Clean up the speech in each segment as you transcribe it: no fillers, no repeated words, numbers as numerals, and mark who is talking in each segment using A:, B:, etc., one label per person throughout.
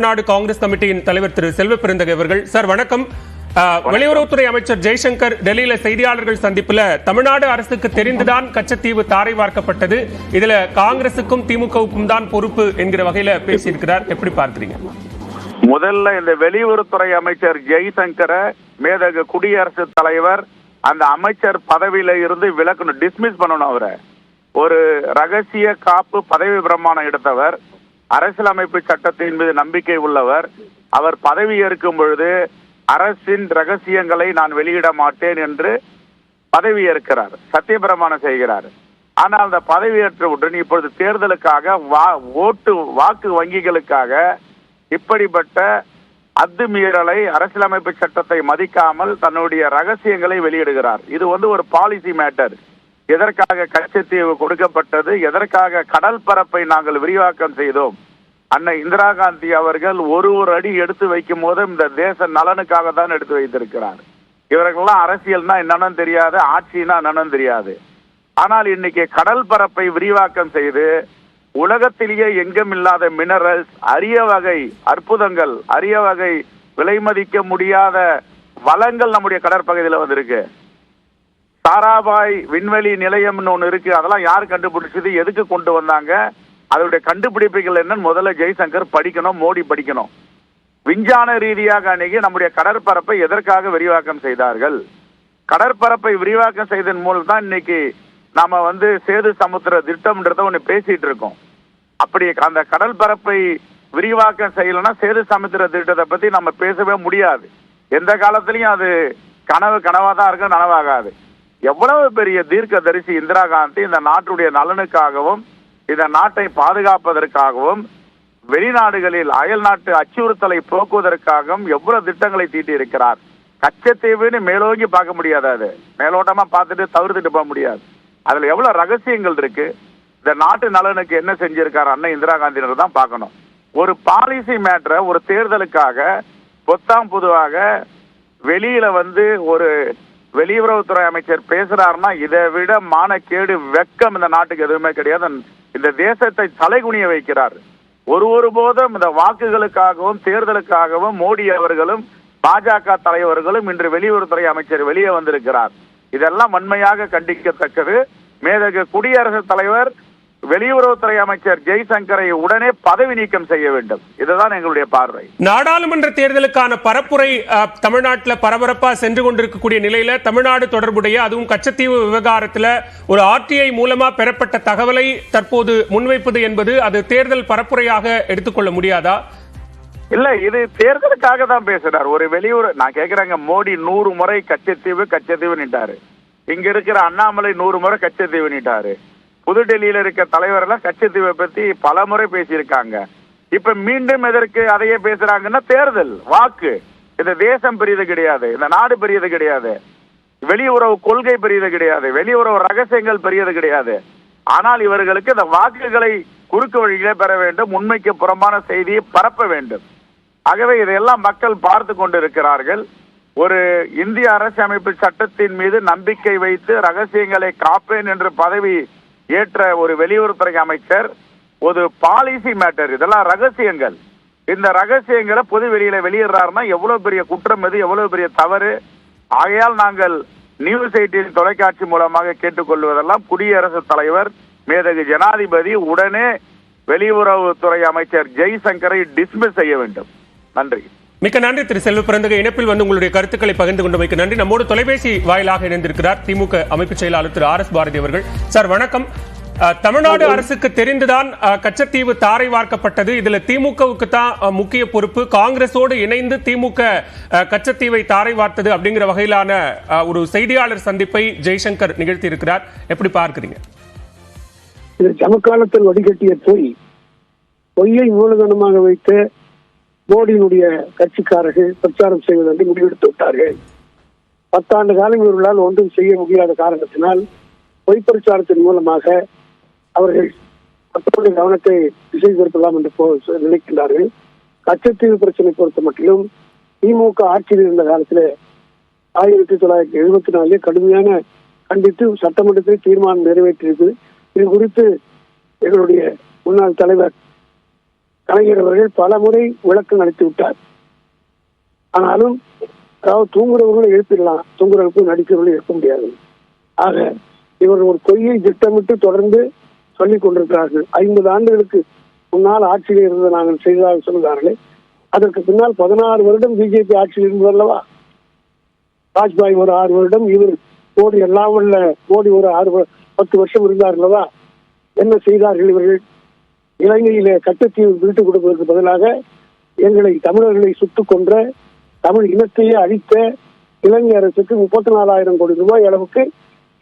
A: தமிழ்நாடு காங்கிரஸ் கமிட்டியின் தலைவர் திரு செல்வ பெருந்தகை அவர்கள். சார் வணக்கம். வெளியுறவுத்துறை அமைச்சர் ஜெய்சங்கர் டெல்லியில செய்தியாளர்கள் சந்திப்புல தமிழ்நாடு அரசுக்கு தெரிந்துதான் கச்சத்தீவு தாரை வார்க்கப்பட்டது, இதுல காங்கிரசுக்கும் திமுகவுக்கும் தான் பொறுப்பு என்கிற வகையில பேசியிருக்கிறார். எப்படி பார்க்கிறீங்க?
B: முதல்ல இந்த வெளியுறவுத்துறை அமைச்சர் ஜெய்சங்கர மேதகு குடியரசுத் தலைவர் அந்த அமைச்சர் பதவியில இருந்து விலக்கணும், டிஸ்மிஸ் பண்ணணும். அவரை ஒரு ரகசிய காப்பு பதவி பிரமாணம் எடுத்தவர், அரசியலமைப்பு சட்டத்தின் மீது நம்பிக்கை உள்ளவர். அவர் பதவி ஏற்கும் பொழுது அரசின் ரகசியங்களை நான் வெளியிட மாட்டேன் என்று பதவி ஏற்கிறார், சத்திய பிரமாணம் செய்கிறார். ஆனால் அந்த பதவியேற்றவுடன் இப்பொழுது தேர்தலுக்காக வாக்கு வங்கிகளுக்காக இப்படிப்பட்ட அத்துமீறலை, அரசியலமைப்பு சட்டத்தை மதிக்காமல் தன்னுடைய ரகசியங்களை வெளியிடுகிறார். இது ஒரு பாலிசி மேட்டர். எதற்காக கச்சத்தீவு கொடுக்கப்பட்டது, எதற்காக கடல் பரப்பை நாங்கள் விரிவாக்கம் செய்தோம், அன்னை இந்திரா காந்தி அவர்கள் ஒரு அடி எடுத்து வைக்கும் போது இந்த தேச நலனுக்காக தான் எடுத்து வைத்திருக்கிறார். இவர்கள்லாம் அரசியல்னா என்னன்னு தெரியாது, ஆட்சினா என்னன்னு தெரியாது. ஆனால் இன்னைக்கு கடல் பரப்பை விரிவாக்கம் செய்து உலகத்திலேயே எங்கும் இல்லாத மினரல்ஸ், அரிய வகை அற்புதங்கள், அரிய வகை விலை மதிக்க முடியாத வளங்கள் நம்முடைய கடற்பகுதியில் வந்திருக்கு. சாராபாய் விண்வெளி நிலையம்னு ஒன்று இருக்கு. அதெல்லாம் யார் கண்டுபிடிச்சது, எதுக்கு கொண்டு வந்தாங்க, அதனுடைய கண்டுபிடிப்புகள் என்னன்னு முதல்ல ஜெய்சங்கர் படிக்கணும், மோடி படிக்கணும். விஞ்ஞான ரீதியாக அன்னைக்கு நம்முடைய கடற்பரப்பை எதற்காக விரிவாக்கம் செய்தார்கள், கடற்பரப்பை விரிவாக்கம் செய்ததன் மூலம் தான் இன்னைக்கு நாம சேது சமுத்திர திட்டம்ன்றத ஒன்று பேசிட்டு இருக்கோம். அப்படி அந்த கடல் பரப்பை விரிவாக்கம் செய்யலன்னா சேது சமுத்திர திட்டத்தை பத்தி நம்ம பேசவே முடியாது. எந்த காலத்திலையும் அது கனவா தான் இருக்கும், நனவாகாது. எவ்வளவு பெரிய தீர்க்க தரிசி இந்திரா காந்தி இந்த நாட்டுடைய நலனுக்காகவும் இந்த நாட்டை பாதுகாப்பதற்காகவும் வெளிநாடுகளில் அயல் நாட்டு அச்சுறுத்தலை போக்குவதற்காகவும் எவ்வளவு திட்டங்களை தீட்டி இருக்கிறார். கச்சத்தீவுன்னு மேலோங்கி பார்க்க முடியாது, அது மேலோட்டமா பார்த்துட்டு தவிர்த்துட்டு போக முடியாது. அதுல எவ்வளவு ரகசியங்கள் இருக்கு. இந்த நாட்டு நலனுக்கு என்ன செஞ்சிருக்காரு அண்ணன் இந்திரா காந்தியினர் தான் பார்க்கணும். ஒரு பாலிசி மேட்டரை ஒரு தேர்தலுக்காக பொத்தாம் பொதுவாக வெளியில ஒரு வெளியுறவுத்துறை அமைச்சர் பேசுறாருன்னா இதை விட மானக்கேடு, வெக்கம் இந்த நாட்டுக்கு எதுவுமே கிடையாது. இந்த தேசத்தை தலைகுனிய வைக்கிறார். ஒருபோதும் இந்த வாக்குகளுக்காகவும் தேர்தலுக்காகவும் மோடி அவர்களும் பாஜக தலைவர்களும் இன்று வெளியுறவுத்துறை அமைச்சர் வெளியே வந்திருக்கிறார். இதெல்லாம் வன்மையாக கண்டிக்கத்தக்கது. மேதகு குடியரசுத் தலைவர் வெளியுறவுத்துறை அமைச்சர் ஜெய்சங்கரை உடனே பதவி நீக்கம் செய்ய வேண்டும். இதுதான் எங்களுடைய பார்வை.
A: நாடாளுமன்ற தேர்தலுக்கான பரப்புரை தமிழ்நாட்டில் பரபரப்பா சென்று கொண்டிருக்கக்கூடிய நிலையில தமிழ்நாடு தொடர்புடைய அதுவும் கச்சத்தீவு விவகாரத்தில் ஒரு RTI மூலமா பெறப்பட்ட தகவலை தற்போது முன்வைப்பது என்பது அது தேர்தல் பரப்புரையாக எடுத்துக்கொள்ள முடியாதா?
B: இல்ல, இது தேர்தலுக்காக தான் பேசுறார். ஒரு நான் கேட்கிறேங்க, மோடி 100 முறை கச்சத்தீவு நிட்டாரு. இங்க இருக்கிற அண்ணாமலை 100 முறை கச்சத்தீவு நிட்டாரு. புதுடெல்லியில இருக்க தலைவர் எல்லாம் கச்சத்தீவை பத்தி பல முறை பேசியிருக்காங்க. இப்ப மீண்டும் எதற்கு அதையே பேசுறாங்கன்னா தேர்தல் வாக்கு. இந்த தேசம் பெரியது கிடையாது, இந்த நாடு பெரியது கிடையாது, வெளியுறவு கொள்கை பெரியது கிடையாது, வெளியுறவு ரகசியங்கள் பெரியது கிடையாது. ஆனால் இவர்களுக்கு இந்த வாக்குகளை குறுக்கு வழியிலே பெற வேண்டும், உண்மைக்கு புறம்பான செய்தியை பரப்ப வேண்டும். ஆகவே இதையெல்லாம் மக்கள் பார்த்து கொண்டிருக்கிறார்கள். ஒரு இந்திய அரசியலமைப்பு சட்டத்தின் மீது நம்பிக்கை வைத்து ரகசியங்களை காப்பேன் என்று பதவி ஏற்ற ஒரு வெளியுறவுத்துறை அமைச்சர் ஒரு பாலிசி மேட்டர், இதெல்லாம் ரகசியங்கள், இந்த ரகசியங்களை பொது வெளியில வெளியிடுறாருன்னா எவ்வளவு பெரிய குற்றம், இது எவ்வளவு பெரிய தவறு. ஆகையால் நாங்கள் நியூஸ் 18 தொலைக்காட்சி மூலமாக கேட்டுக்கொள்வதெல்லாம் குடியரசுத் தலைவர் மேதகு ஜனாதிபதி உடனே வெளியுறவுத்துறை அமைச்சர் ஜெய்சங்கரை டிஸ்மிஸ் செய்ய வேண்டும். நன்றி.
A: மிக்க நன்றி திரு செல்வ பெருந்தகை. இணைப்பில் உங்களுடைய கருத்துக்களை பகிர்ந்து கொண்டமைக்கு நன்றி. நம்மோடு தொலைபேசி வாயிலாக இணைந்திருக்கிறார் திமுக அமைப்பு செயலாளர் திரு RS பாரதி அவர்கள். சார் வணக்கம். தமிழ்நாடு அரசுக்கு தெரிந்துதான் கச்சத்தீவு தாரை வார்க்கப்பட்டது, இதுல திமுகவுக்கு தான் முக்கிய பொறுப்பு, காங்கிரஸோடு இணைந்து திமுக கச்சத்தீவை தாரை வார்த்தது அப்படிங்கிற வகையிலான ஒரு செய்தியாளர் சந்திப்பை ஜெய்சங்கர் நிகழ்த்தி இருக்கிறார். எப்படி பார்க்கிறீங்க?
C: இது சமகாலத்தில் வடிகட்டிய பொய்யை மூலதனமாக வைத்து மோடியினுடைய கட்சிக்காரர்கள் பிரச்சாரம் செய்வதென்று முடிவெடுத்து விட்டார்கள். 10 ஆண்டு காலம் இவர்களால் ஒன்றும் செய்ய முடியாத காரணத்தினால் பொய் பிரச்சாரத்தின் மூலமாக அவர்கள் மக்களுடைய கவனத்தை திசை திருப்பலாம் என்று நினைக்கின்றார்கள். கச்சத்தீவு பிரச்சனை பொறுத்த மட்டிலும் திமுக ஆட்சியில் இருந்த காலத்தில் 1974 கடுமையான கண்டித்து சட்டமன்றத்தில் தீர்மானம் நிறைவேற்றியது. இது குறித்து எங்களுடைய முன்னாள் தலைவர் கலைஞர் அவர்கள் பல முறை விளக்கம் அளித்து விட்டார். ஆனாலும் அதாவது தூங்குறவர்களை எழுப்பிடலாம், தூங்குறவர்களுக்கும் நடிக்கிறவர்களும் எழுப்ப முடியாது. ஆக இவர்கள் ஒரு பொய்யை திட்டமிட்டு தொடர்ந்து சொல்லிக் கொண்டிருக்கிறார்கள். 50 ஆண்டுகளுக்கு முன்னால் ஆட்சியில் இருந்த நாங்கள் செய்ததாக சொல்கிறார்களே, அதற்கு பின்னால் 16 வருடம் பிஜேபி ஆட்சியில் இருந்தது அல்லவா? வாஜ்பாய் ஒரு 6 வருடம், இவர் மோடி எல்லாம் உள்ள மோடி ஒரு 10 வருஷம் இருந்தார் அல்லவா? என்ன செய்தார்கள் இவர்கள்? இலங்கையிலே கட்டத்தீவு விட்டு கொடுப்பதற்கு பதிலாக எங்களை தமிழர்களை சுட்டுக் கொன்ற, தமிழ் இனத்தையே அழித்த இலங்கை அரசுக்கு 34,000 கோடி ரூபாய் அளவுக்கு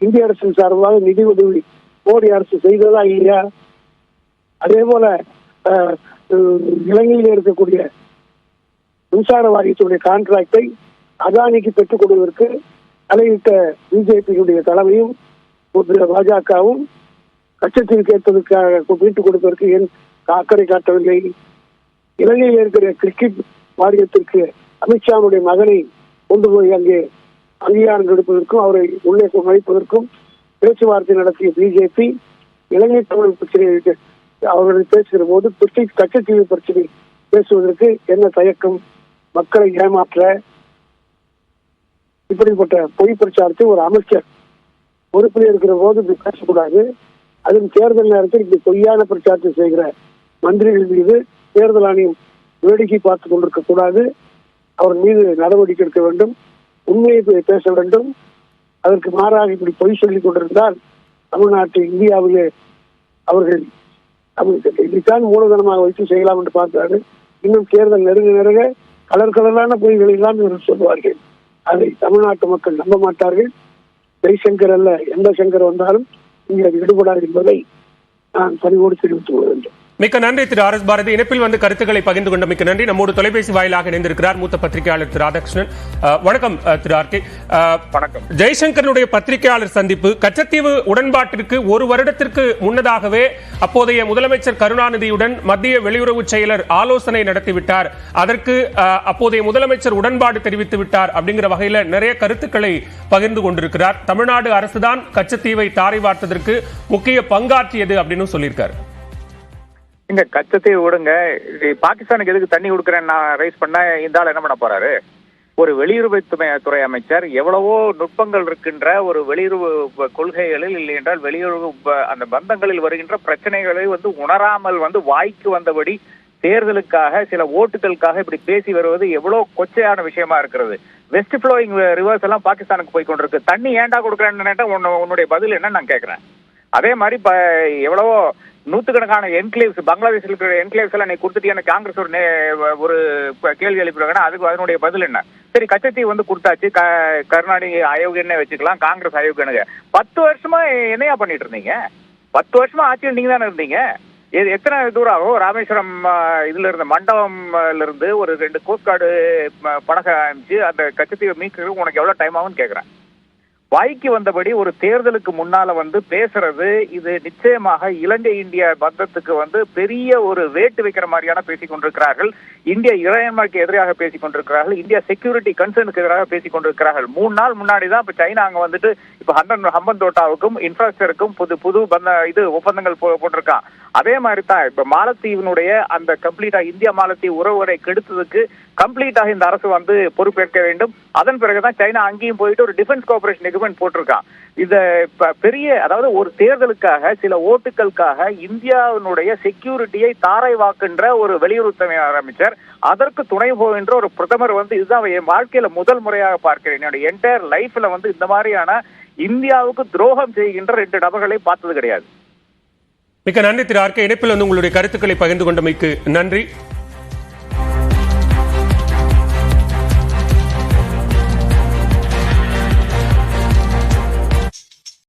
C: இந்திய அரசின் சார்பாக நிதி உதவி மோடி அரசு செய்ததா இல்லையா? அதே போல இலங்கையில் இருக்கக்கூடிய மின்சார வாரியத்துடைய கான்ட்ராக்டை அதானிக்கு பெற்றுக் கொடுவதற்கு தலையிட்ட பிஜேபியுடைய தலைமையும் பாஜகவும் கட்சத்தீவு கேட்பதற்காக மீட்டுக் கொடுப்பதற்கு ஏன் அக்கறை காட்டவில்லை? இலங்கையில் இருக்கிற கிரிக்கெட் வாரியத்திற்கு அமித்ஷாவுடைய மகனை கொண்டு போய் அங்கே அங்கீகாரம் கொடுப்பதற்கும் அவரை உள்ளே நுழைப்பதற்கும் பேச்சுவார்த்தை நடத்திய பிஜேபி இலங்கை தமிழ் பிரச்சனைகளுக்கு அவர்கள் பேசுகிற போது கட்சத்தீவு பிரச்சனை பேசுவதற்கு என்ன தயக்கம்? மக்களை ஏமாற்ற இப்படிப்பட்ட பொய் பிரச்சாரத்தை ஒரு அமைச்சர் பொறுப்பில் இருக்கிற போது இப்படி பேசக்கூடாது. அதுவும் தேர்தல் நேரத்தில் இப்படி பொய்யான பிரச்சாரத்தை செய்கிற மந்திரிகள் மீது தேர்தல் ஆணையம் வேடிக்கை பார்த்துக் கொண்டிருக்க கூடாது. அவர் மீது நடவடிக்கை எடுக்க வேண்டும், உண்மையை பேச வேண்டும். அதற்கு மாறாக இப்படி பொய் சொல்லிக் கொண்டிருந்தால் தமிழ்நாட்டு இந்தியாவிலே அவர்கள் இப்படித்தான் மூலதனமாக வைத்து செய்யலாம் என்று பார்க்கிறார்கள். இன்னும் தேர்தல் நெருங்க கலரான பொய்களை எல்லாம் இவர்கள் சொல்வார்கள். அதை தமிழ்நாட்டு மக்கள் நம்ப மாட்டார்கள். ஜெய்சங்கர் அல்ல, எந்த சங்கர் வந்தாலும் இங்கே அது ஈடுபடாது என்பதை நான் பணிவோடு தெரிவித்துக் கொள்ள வேண்டும்.
A: மிக்க நன்றி திரு ஆர் எஸ் பாரதி. இணைப்பில் வந்து கருத்துக்களை பகிர்ந்து கொண்ட மிக்க நன்றி. நம்மோடு தொலைபேசி வாயிலாக இணைந்திருக்கிறார் மூத்த பத்திரிகையாளர் திரு ராதாகிருஷ்ணன். வணக்கம் திரு ஆர்கே.
B: வணக்கம்.
A: ஜெய்சங்கருடைய பத்திரிகையாளர் சந்திப்பு கச்சத்தீவு உடன்பாட்டிற்கு ஒரு வருடத்திற்கு முன்னதாகவே அப்போதைய முதலமைச்சர் கருணாநிதியுடன் மத்திய வெளியுறவு செயலர் ஆலோசனை நடத்திவிட்டார். அதற்கு அப்போதைய முதலமைச்சர் உடன்பாடு தெரிவித்து விட்டார் அப்படிங்கிற வகையில் நிறைய கருத்துக்களை பகிர்ந்து கொண்டிருக்கிறார். தமிழ்நாடு அரசுதான் கச்சத்தீவை தாரை வார்த்ததற்கு முக்கிய பங்காற்றியது அப்படின்னு சொல்லியிருக்காரு.
D: இங்க கச்சத்தீவு விடுங்க, பாகிஸ்தானுக்கு எதுக்கு தண்ணி கொடுக்குறேன்னு நான் ரைஸ் பண்ண இந்த ஆள் என்ன பண்ண போறாரு? ஒரு வெளியுறவுத்துறை அமைச்சர் எவ்வளவோ நுட்பங்கள் இருக்கின்ற ஒரு வெளியுறவு கொள்கைகளில் இல்லை என்றால் வெளியுறவு அந்த பந்தங்களில் வருகின்ற பிரச்சனைகளை உணராமல் வாய்க்கு வந்தபடி தேர்தலுக்காக சில ஓட்டுகளுக்காக இப்படி பேசி வருவது எவ்வளவு கொச்சையான விஷயமா இருக்கிறது. வெஸ்ட் ஃப்ளோயிங் ரிவர்ஸ் எல்லாம் பாகிஸ்தானுக்கு போய் கொண்டிருக்கு. தண்ணி ஏன்டா கொடுக்குறேன்னு உன்னுடைய பதில் என்ன நான் கேட்கிறேன். அதே மாதிரி எவ்வளவோ நூத்துக்கணக்கான என்கிளேவ்ஸ், பங்களாதேஷில் இருக்கிற என்கிளேவ்ஸ் எல்லாம் நீ கொடுத்துட்டு காங்கிரஸ் ஒரு கேள்வி எழுப்பிடுவாங்கன்னா அதுக்கு அதனுடைய பதில் என்ன? சரி, கச்சத்தீவு கொடுத்தாச்சு, கருணாநிதி ஆயோகன்னு வச்சுக்கலாம், காங்கிரஸ் ஆயோகனுங்க. 10 வருஷமா என்னையா பண்ணிட்டு இருந்தீங்க? 10 வருஷமா ஆட்சியில் நீங்க தானே இருந்தீங்க. எத்தனை தூரம் ஆகும்? ராமேஸ்வரம் இதுல இருந்த மண்டபம்ல இருந்து ஒரு 2 கோஸ்ட்கார்டு படகை அனுப்பிச்சு அந்த கச்சத்தீவை மீட்கிறதுக்கு உனக்கு எவ்வளவு டைம் ஆகும்னு கேட்கிறேன். வாய்க்கு வந்தபடி ஒரு தேர்தலுக்கு முன்னால பேசுறது இது நிச்சயமாக இலங்கை இந்தியா பந்தத்துக்கு பெரிய ஒரு வேட்டு வைக்கிற மாதிரியான பேசிக் கொண்டிருக்கிறார்கள். இந்தியா இறையாண்மைக்கு எதிராக பேசிக் கொண்டிருக்கிறார்கள். இந்தியா செக்யூரிட்டி கன்சர்னுக்கு எதிராக பேசிக் கொண்டிருக்கிறார்கள். 3 நாள் முன்னாடிதான் இப்ப சைனா அங்க இப்ப ஹம்பன் தோட்டாவுக்கும் இன்ஃப்ராஸ்ட்ரக்சருக்கும் புது ஒப்பந்தங்கள் போட்டிருக்கான். அதே மாதிரி தான் இப்ப மாலத்தீவினுடைய அந்த கம்ப்ளீட்டா இந்தியா மாலத்தீவு உறவுகளை கெடுத்ததுக்கு கம்ப்ளீட்டாக இந்த அரசு பொறுப்பேற்க வேண்டும். அதன் பிறகுதான் சைனா அங்கேயும் போயிட்டு ஒரு டிஃபென்ஸ் கோஆபரேஷன் எக்ரிமெண்ட் போட்டிருக்கான். இத பெரிய அதாவது ஒரு தேர்தலுக்காக சில ஓட்டுகளுக்காக இந்தியாவினுடைய செக்யூரிட்டியை தாரை வாக்குன்ற ஒரு வெளியுறவுத்துறை அமைச்சர், அதற்கு துணை போகின்ற ஒரு பிரதமர் இதுதான் என் வாழ்க்கையில முதல் முறையாக பார்க்கிறேன். என்னுடைய என்டையர் லைஃப்ல இந்த மாதிரியான இந்தியாவுக்கு துரோகம் செய்கின்ற 2 நபர்களை பார்த்தது கிடையாது.
A: மிக்க நன்றி திரு ஆர்கே. இணைப்பில் உங்களுடைய கருத்துக்களை பகிர்ந்து கொண்டமைக்கு நன்றி.